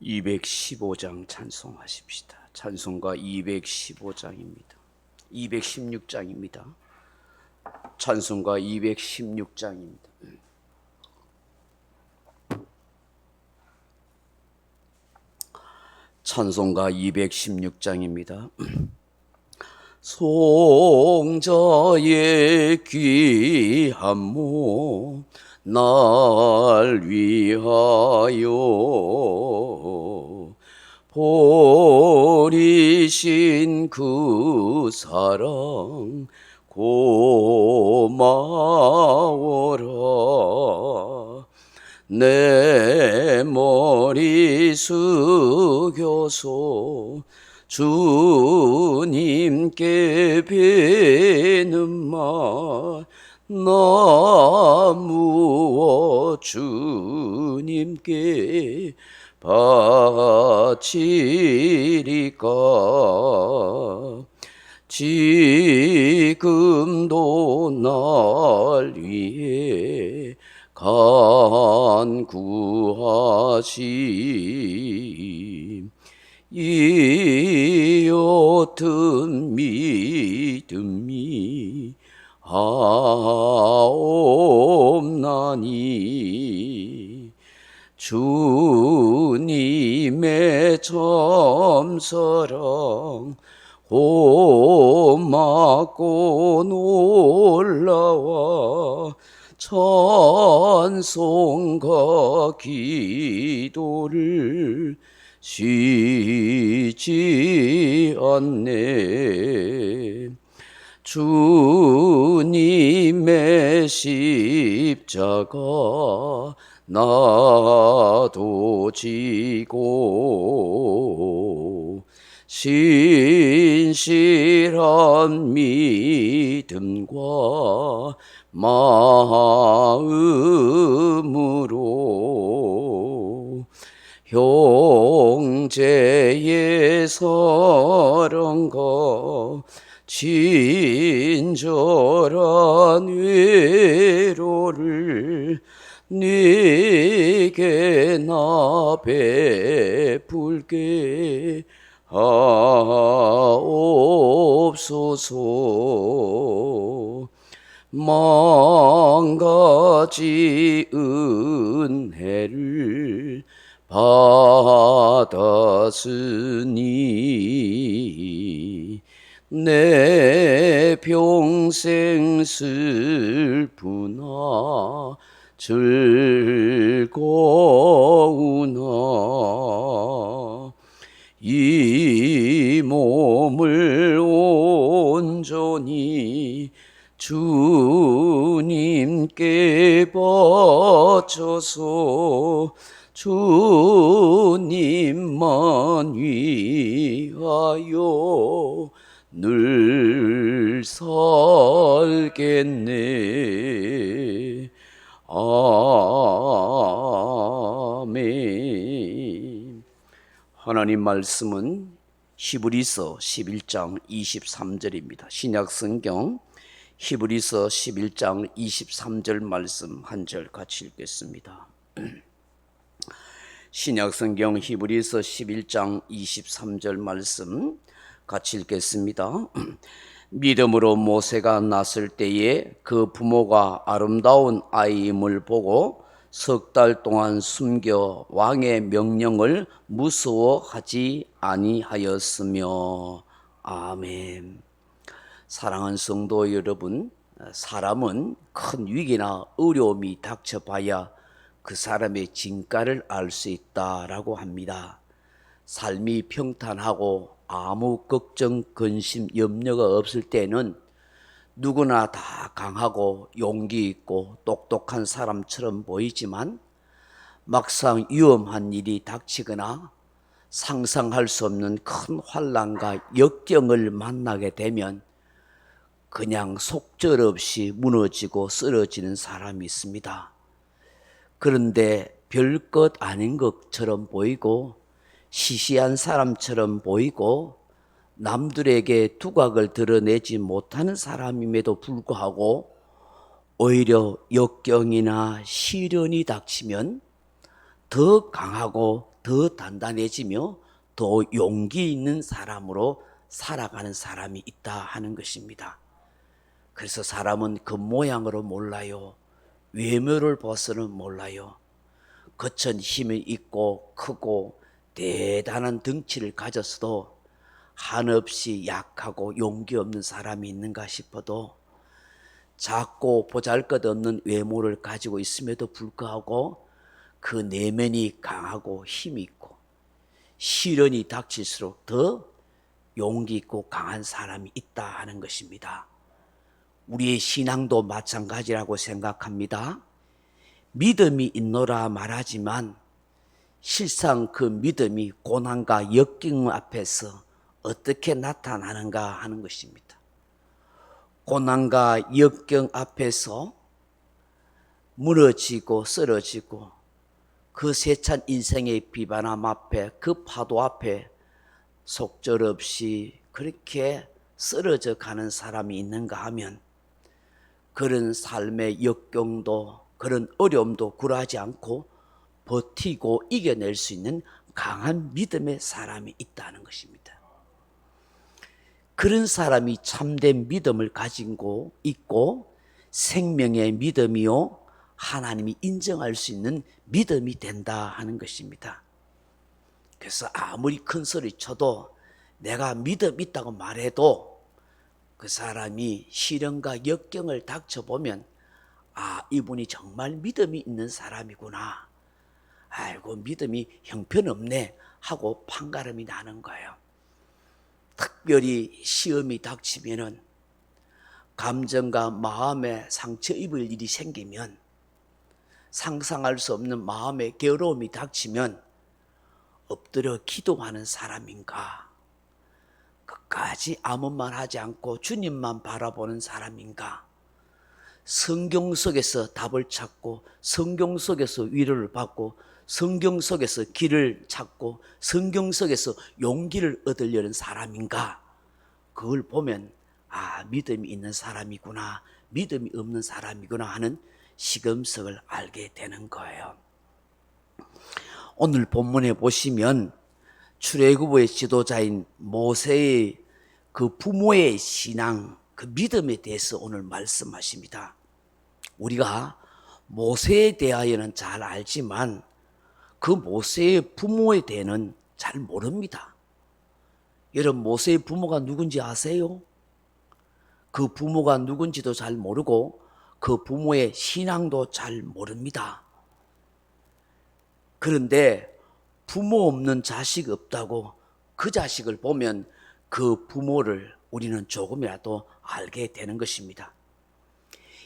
215장 찬송하십시다. 찬송가 215장입니다. 216장입니다. 찬송가 216장입니다. 찬송가 216장입니다. 송자의 귀한 몸 날 위하여 버리신 그 사랑 고마워라. 내 머리 숙여서 주님께 뵈는 말 나 무엇 주님께 바치리까. 지금도 날 위해 간구하심 이 어떤 믿음이 하옵나니. 주님의 참사랑 고맙고 놀라와 찬송과 기도를 쉬지 않네. 주님의 십자가 나도 지고 신실한 믿음과 마음으로 형제의 사랑과 친절한 위로를 네게 나 베풀게 하옵소서. 만가지 은혜를 받았으니 내 평생 슬프나 즐거우나 이 몸을 온전히 주님께 바쳐서 주님만 위하여 늘 살겠네. 아멘. 하나님 말씀은 히브리서 11장 23절입니다. 신약성경 히브리서 11장 23절 말씀 한 절 같이 읽겠습니다. 신약성경 히브리서 11장 23절 말씀 같이 읽겠습니다. 믿음으로 모세가 낳았을 때에 그 부모가 아름다운 아이임을 보고 석 달 동안 숨겨 왕의 명령을 무서워하지 아니하였으며. 아멘. 사랑하는 성도 여러분, 사람은 큰 위기나 어려움이 닥쳐봐야 그 사람의 진가를 알 수 있다라고 합니다. 삶이 평탄하고 아무 걱정, 근심, 염려가 없을 때는 누구나 다 강하고 용기 있고 똑똑한 사람처럼 보이지만 막상 위험한 일이 닥치거나 상상할 수 없는 큰 환난과 역경을 만나게 되면 그냥 속절없이 무너지고 쓰러지는 사람이 있습니다. 그런데 별것 아닌 것처럼 보이고 시시한 사람처럼 보이고 남들에게 두각을 드러내지 못하는 사람임에도 불구하고 오히려 역경이나 시련이 닥치면 더 강하고 더 단단해지며 더 용기 있는 사람으로 살아가는 사람이 있다 하는 것입니다. 그래서 사람은 겉모양으로 몰라요. 외모를 봐서는 몰라요. 겉은 힘이 있고 크고 대단한 덩치를 가졌어도 한없이 약하고 용기 없는 사람이 있는가 싶어도 작고 보잘것없는 외모를 가지고 있음에도 불구하고 그 내면이 강하고 힘이 있고 시련이 닥칠수록 더 용기 있고 강한 사람이 있다 하는 것입니다. 우리의 신앙도 마찬가지라고 생각합니다. 믿음이 있노라 말하지만 실상 그 믿음이 고난과 역경 앞에서 어떻게 나타나는가 하는 것입니다. 고난과 역경 앞에서 무너지고 쓰러지고 그 세찬 인생의 비바람 앞에 그 파도 앞에 속절없이 그렇게 쓰러져 가는 사람이 있는가 하면 그런 삶의 역경도 그런 어려움도 굴하지 않고 버티고 이겨낼 수 있는 강한 믿음의 사람이 있다는 것입니다. 그런 사람이 참된 믿음을 가지고 있고 생명의 믿음이요 하나님이 인정할 수 있는 믿음이 된다 하는 것입니다. 그래서 아무리 큰 소리 쳐도 내가 믿음 있다고 말해도 그 사람이 시련과 역경을 닥쳐보면 아, 이분이 정말 믿음이 있는 사람이구나. 아이고, 믿음이 형편없네 하고 판가름이 나는 거예요. 특별히 시험이 닥치면은 감정과 마음에 상처 입을 일이 생기면 상상할 수 없는 마음의 괴로움이 닥치면 엎드려 기도하는 사람인가? 끝까지 아무 말 하지 않고 주님만 바라보는 사람인가? 성경 속에서 답을 찾고 성경 속에서 위로를 받고 성경 속에서 길을 찾고 성경 속에서 용기를 얻으려는 사람인가? 그걸 보면 아, 믿음이 있는 사람이구나, 믿음이 없는 사람이구나 하는 시금석을 알게 되는 거예요. 오늘 본문에 보시면 출애굽의 지도자인 모세의 그 부모의 신앙, 그 믿음에 대해서 오늘 말씀하십니다. 우리가 모세에 대하여는 잘 알지만 그 모세의 부모에 대해는 잘 모릅니다. 여러분, 모세의 부모가 누군지 아세요? 그 부모가 누군지도 잘 모르고 그 부모의 신앙도 잘 모릅니다. 그런데 부모 없는 자식 없다고 그 자식을 보면 그 부모를 우리는 조금이라도 알게 되는 것입니다.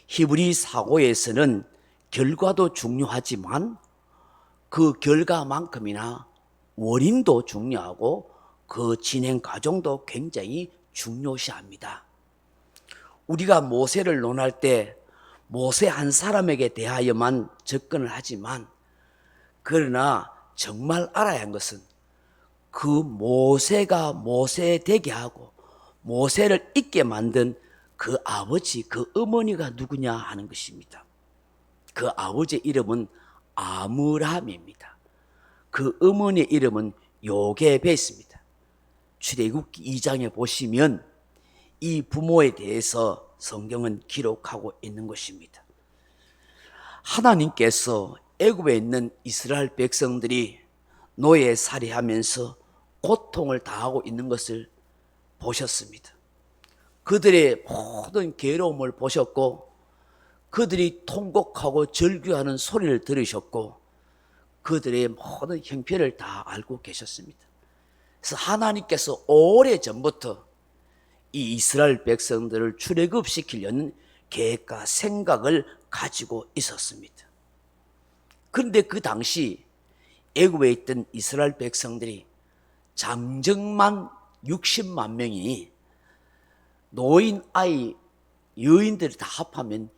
히브리 사고에서는 결과도 중요하지만 그 결과만큼이나 원인도 중요하고 그 진행 과정도 굉장히 중요시합니다. 우리가 모세를 논할 때 모세 한 사람에게 대하여만 접근을 하지만 그러나 정말 알아야 하는 것은 그 모세가 모세 되게 하고 모세를 있게 만든 그 아버지, 그 어머니가 누구냐 하는 것입니다. 그 아버지의 이름은 아므람입니다. 그 어머니의 이름은 요게벳입니다. 출애굽기 2장에 보시면 이 부모에 대해서 성경은 기록하고 있는 것입니다. 하나님께서 애굽에 있는 이스라엘 백성들이 노예살이하면서 고통을 당하고 있는 것을 보셨습니다. 그들의 모든 괴로움을 보셨고 그들이 통곡하고 절규하는 소리를 들으셨고 그들의 모든 형편을 다 알고 계셨습니다. 그래서 하나님께서 오래전부터 이 이스라엘 백성들을 출애굽시키려는 계획과 생각을 가지고 있었습니다. 그런데 그 당시 애굽에 있던 이스라엘 백성들이 장정만 60만 명이 노인, 아이, 여인들이 다 합하면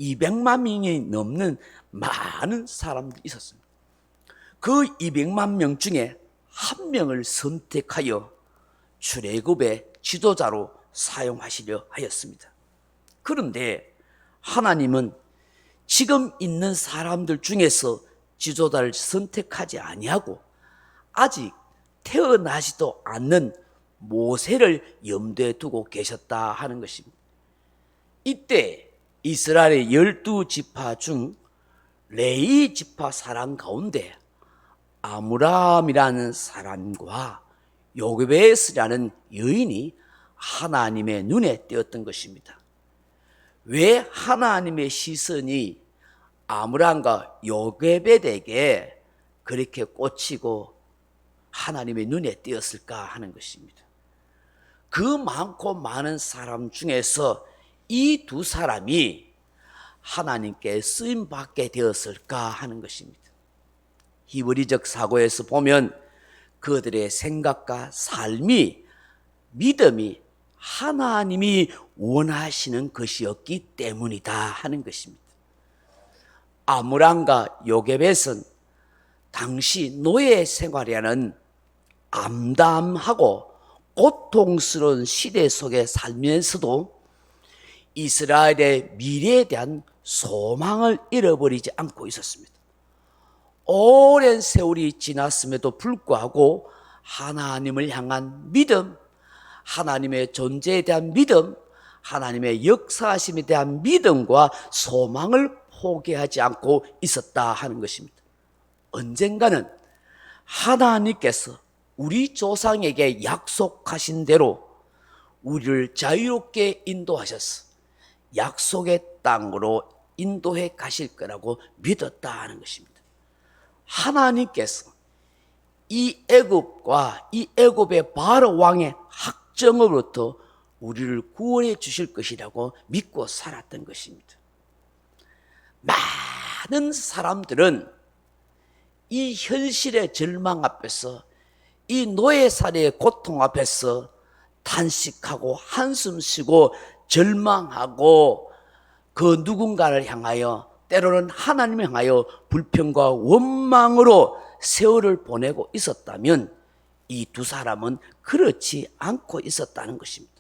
200만 명이 넘는 많은 사람들이 있었습니다. 그 200만 명 중에 한 명을 선택하여 출애굽의 지도자로 사용하시려 하였습니다. 그런데 하나님은 지금 있는 사람들 중에서 지도자를 선택하지 아니하고 아직 태어나지도 않는 모세를 염두에 두고 계셨다 하는 것입니다. 이때 이스라엘의 12지파 중 레위 지파 사람 가운데 아므람이라는 사람과 요게베스라는 여인이 하나님의 눈에 띄었던 것입니다. 왜 하나님의 시선이 아므람과 요게벳에게 그렇게 꽂히고 하나님의 눈에 띄었을까 하는 것입니다. 그 많고 많은 사람 중에서 이 두 사람이 하나님께 쓰임받게 되었을까 하는 것입니다. 히브리적 사고에서 보면 그들의 생각과 삶이, 믿음이 하나님이 원하시는 것이었기 때문이다 하는 것입니다. 아므람과 요게벳은 당시 노예 생활이라는 암담하고 고통스러운 시대 속에 살면서도 이스라엘의 미래에 대한 소망을 잃어버리지 않고 있었습니다. 오랜 세월이 지났음에도 불구하고 하나님을 향한 믿음, 하나님의 존재에 대한 믿음, 하나님의 역사하심에 대한 믿음과 소망을 포기하지 않고 있었다 하는 것입니다. 언젠가는 하나님께서 우리 조상에게 약속하신 대로 우리를 자유롭게 인도하셔서 약속의 땅으로 인도해 가실 거라고 믿었다 하는 것입니다. 하나님께서 이 애굽과 이 애굽의 바로 왕의 학정으로부터 우리를 구원해 주실 것이라고 믿고 살았던 것입니다. 많은 사람들은 이 현실의 절망 앞에서, 이 노예살이의 고통 앞에서 탄식하고 한숨 쉬고 절망하고 그 누군가를 향하여, 때로는 하나님을 향하여 불평과 원망으로 세월을 보내고 있었다면 이 두 사람은 그렇지 않고 있었다는 것입니다.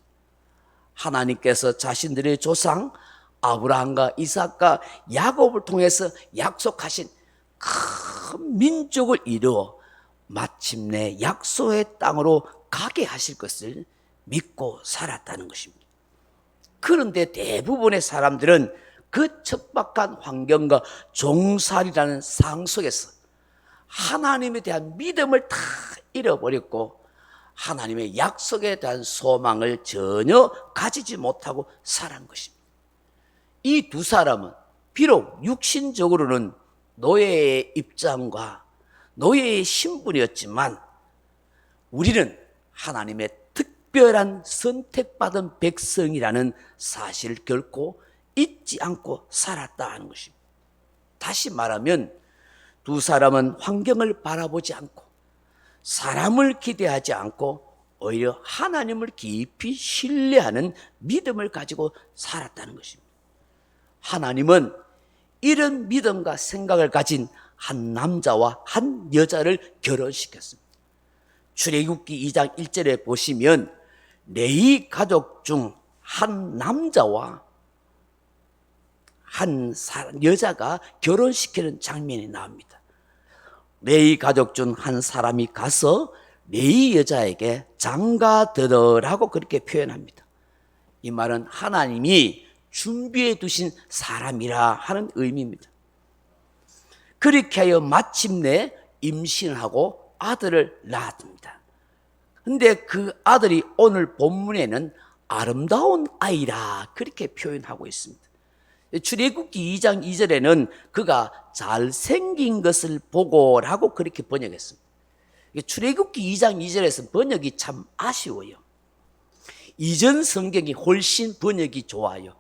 하나님께서 자신들의 조상 아브라함과 이삭과 야곱을 통해서 약속하신 큰 민족을 이루어 마침내 약속의 땅으로 가게 하실 것을 믿고 살았다는 것입니다. 그런데 대부분의 사람들은 그 척박한 환경과 종살이라는 상황 속에서 하나님에 대한 믿음을 다 잃어버렸고 하나님의 약속에 대한 소망을 전혀 가지지 못하고 살아간 것입니다. 이 두 사람은 비록 육신적으로는 노예의 입장과 노예의 신분이었지만 우리는 하나님의 특별한 선택받은 백성이라는 사실을 결코 잊지 않고 살았다 하는 것입니다. 다시 말하면 두 사람은 환경을 바라보지 않고 사람을 기대하지 않고 오히려 하나님을 깊이 신뢰하는 믿음을 가지고 살았다는 것입니다. 하나님은 이런 믿음과 생각을 가진 한 남자와 한 여자를 결혼시켰습니다. 출애굽기 2장 1절에 보시면 레위 가족 중 한 남자와 한 여자가 결혼시키는 장면이 나옵니다. 레위 가족 중 한 사람이 가서 레위 여자에게 장가들어라고 그렇게 표현합니다. 이 말은 하나님이 준비해 두신 사람이라 하는 의미입니다. 그렇게 하여 마침내 임신하고 아들을 낳았습니다. 근데 그 아들이 오늘 본문에는 아름다운 아이라 그렇게 표현하고 있습니다. 출애굽기 2장 2절에는 그가 잘생긴 것을 보고라고 그렇게 번역했습니다. 출애굽기 2장 2절에서 번역이 참 아쉬워요. 이전 성경이 훨씬 번역이 좋아요.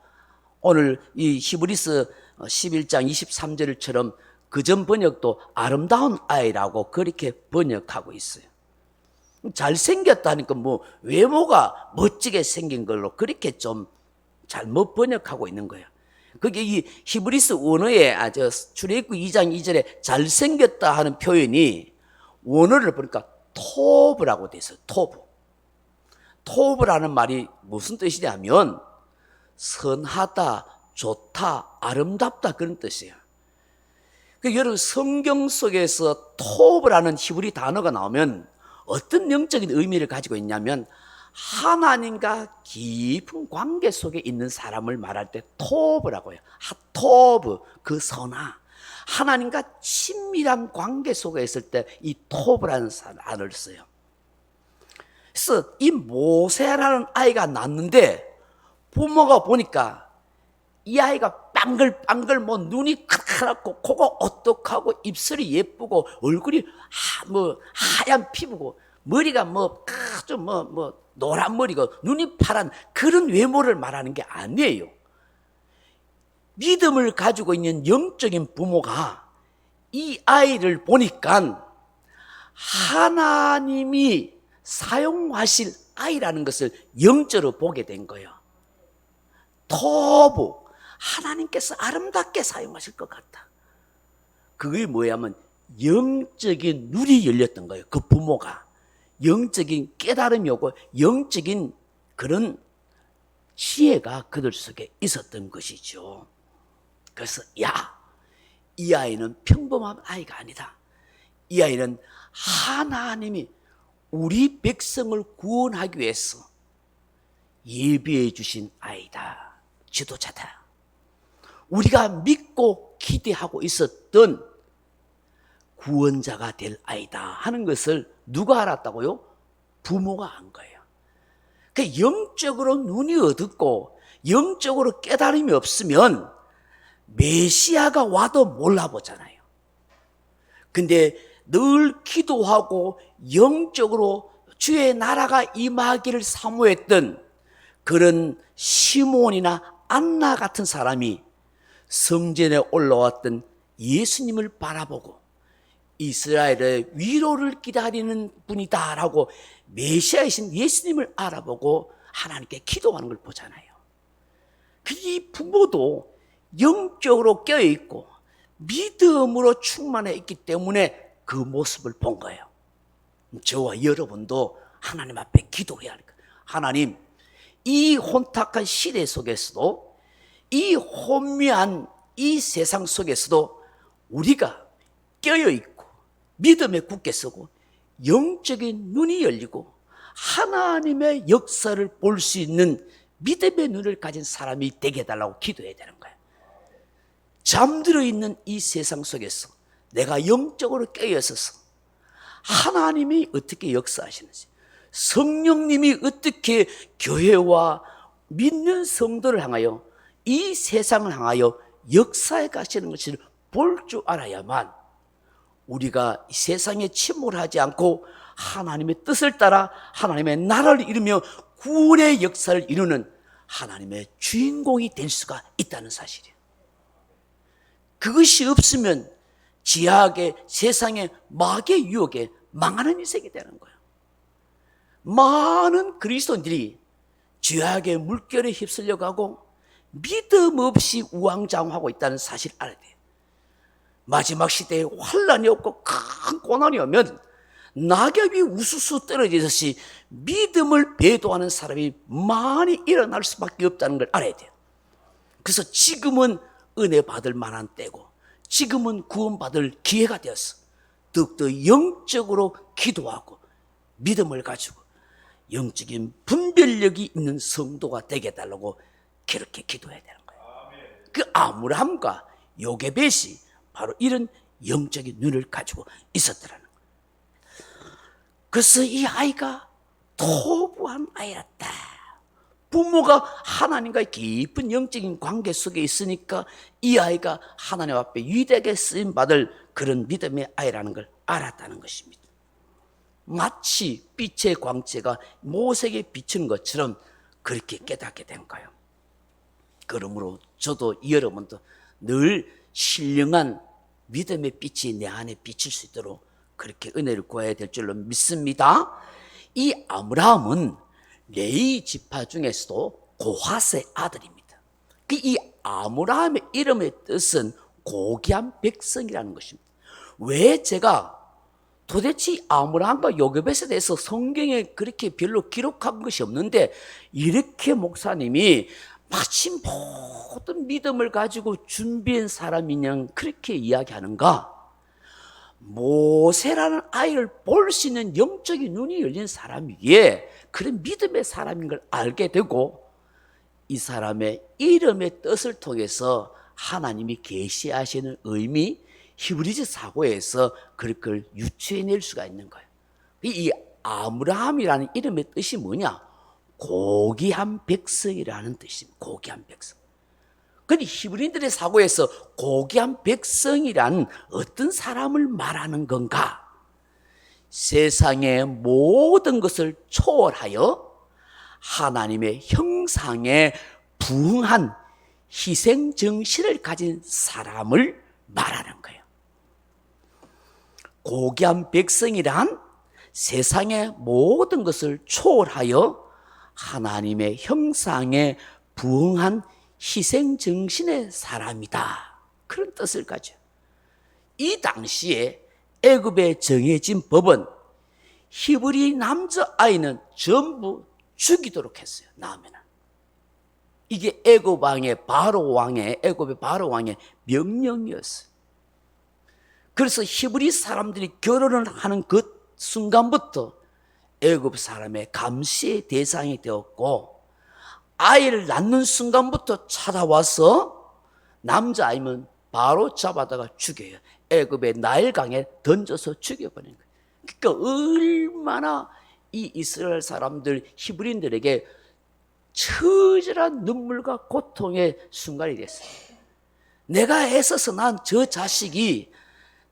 오늘 이 히브리서 11장 23절처럼 그전 번역도 아름다운 아이라고 그렇게 번역하고 있어요. 잘생겼다니까 뭐 외모가 멋지게 생긴 걸로 그렇게 좀 잘못 번역하고 있는 거예요. 그게 이 히브리스 원어에 출애굽기 2장 2절에 잘생겼다 하는 표현이 원어를 보니까 토브라고 돼 있어요. 토브. 토브라는 말이 무슨 뜻이냐면 선하다, 좋다, 아름답다 그런 뜻이에요. 여러분 성경 속에서 토브라는 히브리 단어가 나오면 어떤 영적인 의미를 가지고 있냐면 하나님과 깊은 관계 속에 있는 사람을 말할 때 토브라고 해요. 토브, 그 선화. 하나님과 친밀한 관계 속에 있을 때 이 토브라는 단어를 써요. 그래서 이 모세라는 아이가 낳는데 부모가 보니까 이 아이가 빵글빵글 눈이 크랗고 코가 오똑하고 입술이 예쁘고 얼굴이 하얀 피부고 머리가 좀 노란 머리고 눈이 파란 그런 외모를 말하는 게 아니에요. 믿음을 가지고 있는 영적인 부모가 이 아이를 보니까 하나님이 사용하실 아이라는 것을 영적으로 보게 된 거예요. 토부, 하나님께서 아름답게 사용하실 것 같다. 그게 뭐냐면 영적인 눈이 열렸던 거예요. 그 부모가 영적인 깨달음이 오고 영적인 그런 지혜가 그들 속에 있었던 것이죠. 그래서 이 아이는 평범한 아이가 아니다. 이 아이는 하나님이 우리 백성을 구원하기 위해서 예비해 주신 아이다. 지도자다. 우리가 믿고 기대하고 있었던 구원자가 될 아이다 하는 것을 누가 알았다고요? 부모가 안 거예요. 그러니까 영적으로 눈이 어둡고 영적으로 깨달음이 없으면 메시아가 와도 몰라보잖아요. 근데 늘 기도하고 영적으로 주의 나라가 임하기를 사모했던 그런 시몬이나 안나 같은 사람이 성전에 올라왔던 예수님을 바라보고 이스라엘의 위로를 기다리는 분이다라고 메시아이신 예수님을 알아보고 하나님께 기도하는 걸 보잖아요. 이 부모도 영적으로 깨어있고 믿음으로 충만해 있기 때문에 그 모습을 본 거예요. 저와 여러분도 하나님 앞에 기도해야 할 거예요. 하나님, 이 혼탁한 시대 속에서도 이 혼미한 이 세상 속에서도 우리가 깨어있고 믿음에 굳게 서고 영적인 눈이 열리고 하나님의 역사를 볼 수 있는 믿음의 눈을 가진 사람이 되게 해달라고 기도해야 되는 거예요. 잠들어 있는 이 세상 속에서 내가 영적으로 깨어있어서 하나님이 어떻게 역사하시는지, 성령님이 어떻게 교회와 믿는 성도를 향하여 이 세상을 향하여 역사해 가시는 것을 볼 줄 알아야만 우리가 이 세상에 침몰하지 않고 하나님의 뜻을 따라 하나님의 나라를 이루며 구원의 역사를 이루는 하나님의 주인공이 될 수가 있다는 사실이에요. 그것이 없으면 지하의 세상의 마귀의 유혹에 망하는 인생이 되는 거예요. 많은 그리스도인들이 죄악의 물결에 휩쓸려 가고 믿음 없이 우왕좌왕하고 있다는 사실을 알아야 돼요. 마지막 시대에 환란이 없고 큰 고난이 오면 낙엽이 우수수 떨어지듯이 믿음을 배도하는 사람이 많이 일어날 수밖에 없다는 걸 알아야 돼요. 그래서 지금은 은혜 받을 만한 때고 지금은 구원받을 기회가 되었어. 더욱더 영적으로 기도하고 믿음을 가지고 영적인 분별력이 있는 성도가 되게 해달라고 그렇게 기도해야 되는 거예요. 그 아므람과 요게벳이 바로 이런 영적인 눈을 가지고 있었더라는 거예요. 그래서 이 아이가 토부한 아이였다. 부모가 하나님과 깊은 영적인 관계 속에 있으니까 이 아이가 하나님 앞에 위대하게 쓰임받을 그런 믿음의 아이라는 걸 알았다는 것입니다. 마치 빛의 광채가 모세에게 비치는 것처럼 그렇게 깨닫게 된 거예요. 그러므로 저도 여러분도 늘 신령한 믿음의 빛이 내 안에 비칠 수 있도록 그렇게 은혜를 구해야 될 줄로 믿습니다. 이 아므라함은 레위 지파 중에서도 고핫의 아들입니다. 이 아므라함의 이름의 뜻은 고귀한 백성이라는 것입니다. 왜 제가 도대체 아므라함과 요게벳에 대해서 성경에 그렇게 별로 기록한 것이 없는데 이렇게 목사님이 마치 모든 믿음을 가지고 준비한 사람이냐 그렇게 이야기하는가? 모세라는 아이를 볼 수 있는 영적인 눈이 열린 사람이기에 그런 믿음의 사람인 걸 알게 되고, 이 사람의 이름의 뜻을 통해서 하나님이 계시하시는 의미, 히브리서 사고에서 그걸 유추해낼 수가 있는 거예요. 이 아브라함이라는 이름의 뜻이 뭐냐? 고귀한 백성이라는 뜻입니다. 고귀한 백성. 근데 히브리인들의 사고에서 고귀한 백성이란 어떤 사람을 말하는 건가? 세상의 모든 것을 초월하여 하나님의 형상에 부응한 희생 정신을 가진 사람을 말하는 거예요. 고귀한 백성이란 세상의 모든 것을 초월하여 하나님의 형상에 부응한 희생 정신의 사람이다. 그런 뜻을 가져요. 이 당시에 애굽에 정해진 법은 히브리 남자아이는 전부 죽이도록 했어요. 낳으면은. 이게 애굽의 바로 왕의 명령이었어요. 그래서 히브리 사람들이 결혼을 하는 그 순간부터 애굽 사람의 감시의 대상이 되었고, 아이를 낳는 순간부터 찾아와서 남자아이면 바로 잡아다가 죽여요. 애굽의 나일강에 던져서 죽여버리는 거예요. 그러니까 얼마나 이 이스라엘 사람들, 히브리인들에게 처절한 눈물과 고통의 순간이 됐어요. 내가 애써서 난 저 자식이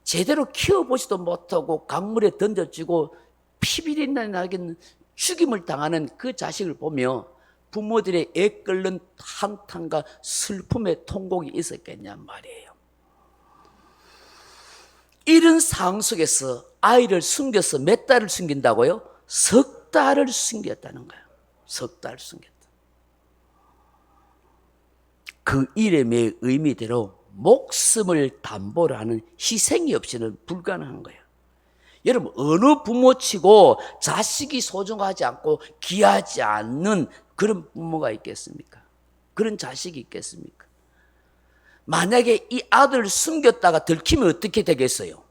제대로 키워보지도 못하고 강물에 던져지고 피비린내 나게 죽임을 당하는 그 자식을 보며 부모들의 애 끓는 한탄과 슬픔의 통곡이 있었겠냔 말이에요. 이런 상황 속에서 아이를 숨겨서 몇 달을 숨긴다고요? 석 달을 숨겼다는 거예요. 석 달 숨겼다. 그 이름의 의미대로 목숨을 담보로 하는 희생이 없이는 불가능한 거예요. 여러분, 어느 부모치고 자식이 소중하지 않고 귀하지 않는 그런 부모가 있겠습니까? 그런 자식이 있겠습니까? 만약에 이 아들을 숨겼다가 들키면 어떻게 되겠어요?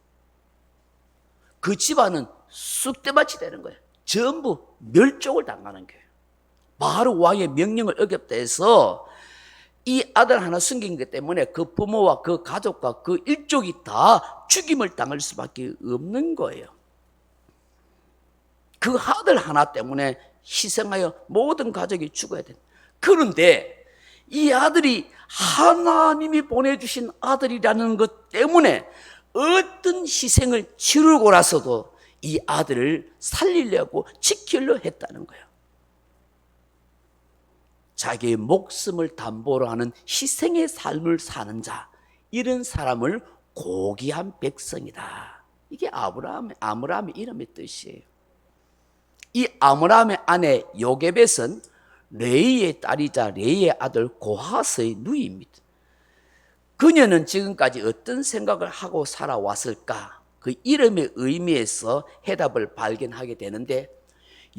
그 집안은 쑥대밭이 되는 거예요. 전부 멸종을 당하는 거예요. 바로 왕의 명령을 어겼다 해서 이 아들 하나 숨긴 것 때문에 그 부모와 그 가족과 그 일족이 다 죽임을 당할 수밖에 없는 거예요. 그 아들 하나 때문에 희생하여 모든 가족이 죽어야 된다. 그런데 이 아들이 하나님이 보내주신 아들이라는 것 때문에 어떤 희생을 치르고 나서도 이 아들을 살리려고 지키려 했다는 거예요. 자기의 목숨을 담보로 하는 희생의 삶을 사는 자, 이런 사람을 고귀한 백성이다. 이게 아므람의 이름의 뜻이에요. 이 아므람의 아내 요게벳은 레이의 딸이자 레이의 아들 고핫의 누이입니다. 그녀는 지금까지 어떤 생각을 하고 살아왔을까? 그 이름의 의미에서 해답을 발견하게 되는데,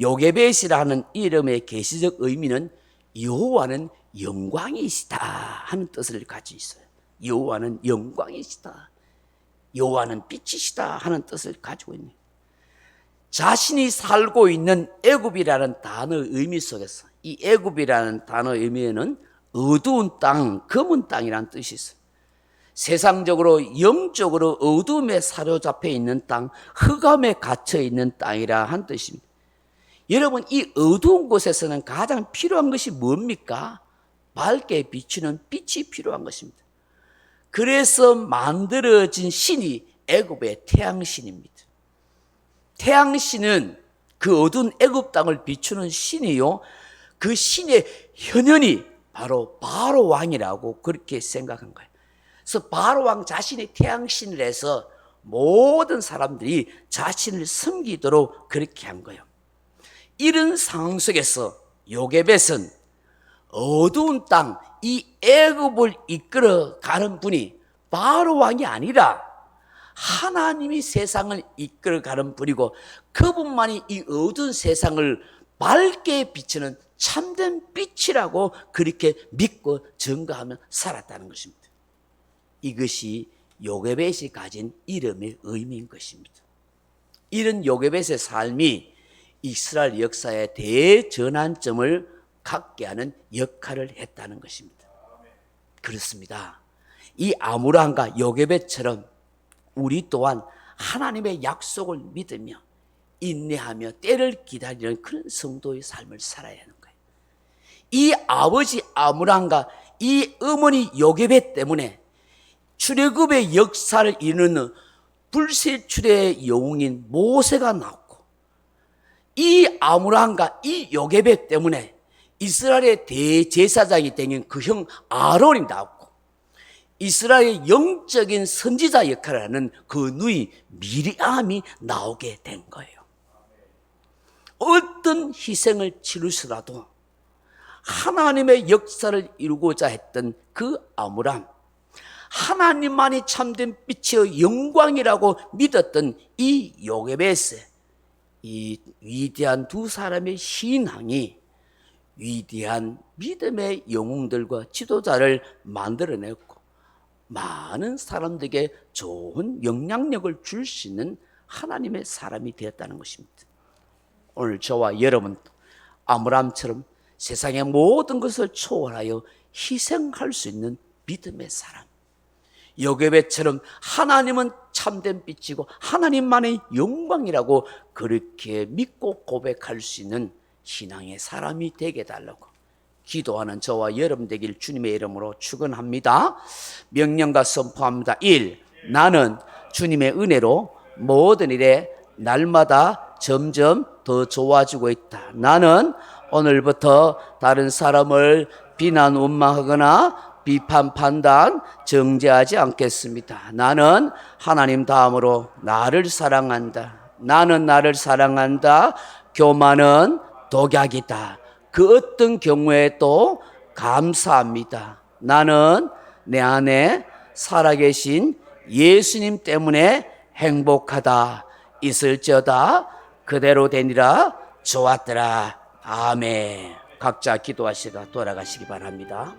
요게벳이라는 이름의 계시적 의미는 여호와는 영광이시다 하는 뜻을 가지고 있어요. 여호와는 영광이시다, 여호와는 빛이시다 하는 뜻을 가지고 있는, 자신이 살고 있는 애굽이라는 단어의 의미 속에서 이 애굽이라는 단어의 의미에는 어두운 땅, 검은 땅이라는 뜻이 있어요. 세상적으로 영적으로 어둠에 사로잡혀 있는 땅, 흑암에 갇혀 있는 땅이라 한 뜻입니다. 여러분, 이 어두운 곳에서는 가장 필요한 것이 뭡니까? 밝게 비추는 빛이 필요한 것입니다. 그래서 만들어진 신이 애굽의 태양신입니다. 태양신은 그 어두운 애굽 땅을 비추는 신이요, 그 신의 현현이 바로 바로 왕이라고 그렇게 생각한 거예요. 그래서 바로 왕 자신이 태양신을 해서 모든 사람들이 자신을 섬기도록 그렇게 한 거예요. 이런 상황 속에서 요게벳은 어두운 땅, 이 애굽을 이끌어가는 분이 바로 왕이 아니라 하나님이 세상을 이끌어가는 분이고, 그분만이 이 어두운 세상을 밝게 비치는 참된 빛이라고 그렇게 믿고 증거하며 살았다는 것입니다. 이것이 요게벳이 가진 이름의 의미인 것입니다. 이런 요게벳의 삶이 이스라엘 역사의 대전환점을 갖게 하는 역할을 했다는 것입니다. 그렇습니다. 이 아므람과 요게벳처럼 우리 또한 하나님의 약속을 믿으며 인내하며 때를 기다리는 그런 성도의 삶을 살아야 하는 거예요. 이 아버지 아므람과 이 어머니 요게벳 때문에 출애굽의 역사를 이루는 불세출의 영웅인 모세가 나왔고, 이 아므람과 이 요게벳 때문에 이스라엘의 대제사장이 된 그 형 아론이 나왔고, 이스라엘의 영적인 선지자 역할을 하는 그 누이 미리암이 나오게 된 거예요. 어떤 희생을 치르서라도 하나님의 역사를 이루고자 했던 그 아므람, 하나님만이 참된 빛의 영광이라고 믿었던 이 요게벳의 이 위대한 두 사람의 신앙이 위대한 믿음의 영웅들과 지도자를 만들어냈고 많은 사람들에게 좋은 영향력을 줄 수 있는 하나님의 사람이 되었다는 것입니다. 오늘 저와 여러분도 아므람처럼 세상의 모든 것을 초월하여 희생할 수 있는 믿음의 사람, 요게벳처럼 하나님은 참된 빛이고 하나님만의 영광이라고 그렇게 믿고 고백할 수 있는 신앙의 사람이 되게 해달라고 기도하는 저와 여러분 되길 주님의 이름으로 축원합니다. 명령과 선포합니다. 1. 나는 주님의 은혜로 모든 일에 날마다 점점 더 좋아지고 있다. 나는 오늘부터 다른 사람을 비난 원망하거나 비판 판단 정죄하지 않겠습니다. 나는 하나님 다음으로 나를 사랑한다. 나는 나를 사랑한다. 교만은 독약이다. 그 어떤 경우에도 감사합니다. 나는 내 안에 살아계신 예수님 때문에 행복하다. 있을지어다 그대로 되니라. 좋았더라. 아멘. 각자 기도하시다 돌아가시기 바랍니다.